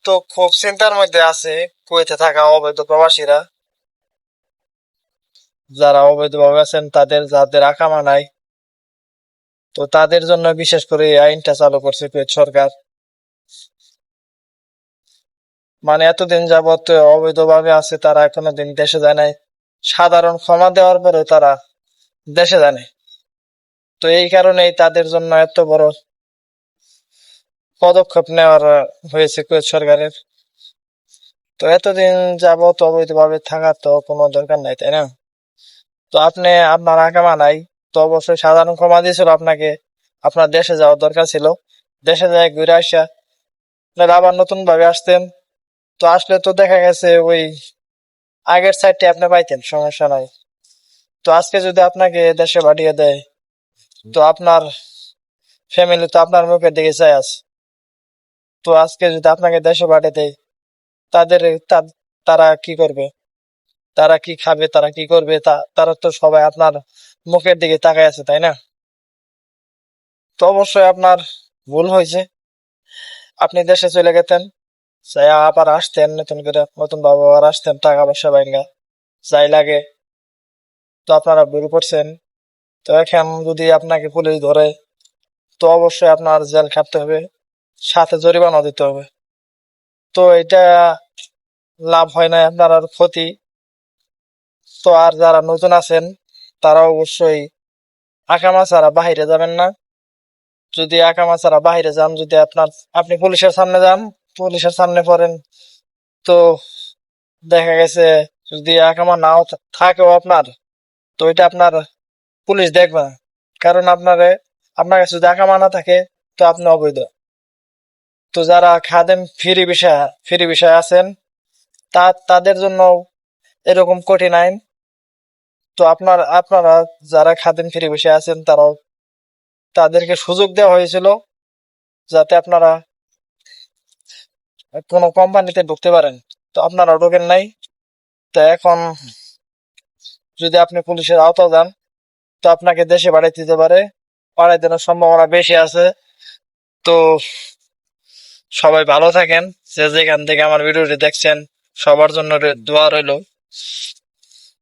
তো খুব চিন্তার মধ্যে আছে কুয়েতে থাকা অবৈধ প্রবাসীরা। যারা অবৈধভাবে আছেন তাদের যাদের আকামা নাই, তো তাদের জন্য বিশেষ করে এই আইনটা চালু করছে কুয়েত সরকার। মানে এতদিন যাবত অবৈধভাবে আছে, তারা এখনো দিন দেশে যায় নাই। সাধারণ ক্ষমা দেওয়ার পরেও তারা দেশে যায় নাই। তো এই কারণেই তাদের জন্য এত বড় পদক্ষেপ নেওয়ার হয়েছে কুয়েত সরকারের। তো এতদিন যাবত অবৈধভাবে থাকার তো কোনো দরকার নাই, তাই না? তো আপনি আপনার আকামা নাই, তো অবশ্যই সাধারণ ক্ষমা দিয়েছিল আপনাকে, আপনার দেশে যাওয়ার দরকার ছিল। দেশে যায় ঘুরে আসা, আপনারা আবার নতুন ভাবে আসতেন। তো আসলে তো দেখা গেছে ওই আগের সাইডটি আপনি পাইতেন, সমস্যা নাই। তো আজকে যদি আপনাকে দেশে পাঠিয়ে দেয়, তো আপনার ফ্যামিলি তো আপনার মুখের দিকে চাই আছে। তো আজকে যদি আপনাকে দেশে পাঠিয়ে দেয়, তাদের তারা কি করবে, তারা কি খাবে, তারা কি করবে, তারা তো সবাই আপনার মুখের দিকে তাকায় আছে, তাই না? তো অবশ্যই আপনার ভুল হয়েছে, আপনি দেশে চলে গেতেন, যাই আবার আসতেন নতুন করে, নতুন ভাবে আবার আসতেন টাকা পয়সা ভাঙ্গা যাই লাগে। তো আপনারা ভুল করছেন। তো এখন যদি আপনাকে পুলিশ ধরে, তো অবশ্যই আপনার জেল খাটতে হবে, সাথে জরিমানা দিতে হবে। তো এটা লাভ হয় না, আপনার আর ক্ষতি। তো আর যারা নতুন আছেন তারা অবশ্যই আকামা ছাড়া বাহিরে যাবেন না। যদি আকামা ছাড়া বাহিরে যান, যদি আপনি পুলিশের সামনে যান, পুলিশের সামনে পড়েন, তো দেখা গেছে যদি আকামা নাও থাকেও আপনার, তো এটা আপনার পুলিশ দেখবে না। কারণ আপনার কাছে যদি আকামা না থাকে, তো আপনি অবৈধ। তো যারা খাদেম ফ্রি বিষয় আছেন, তাদের জন্য এরকম কঠিন আইন। তো আপনারা যারা খাদেম ফ্রি বিষয় আছেন, তাদেরকে সুযোগ দেওয়া হয়েছিল যাতে আপনারা কোনো কোম্পানিতে ঢুকতে পারেন। তো আপনারা ঢোকেন নাই। তো এখন যদি আপনি পুলিশের আওতায় যান, তো আপনাকে দেশে পাঠাই দিতে পারে, পাঠাই দেওয়ার সম্ভাবনা বেশি আছে। তো সবাই ভালো থাকেন, যে যেখান থেকে আমার ভিডিওটি দেখছেন, সবার জন্য দোয়া রইল।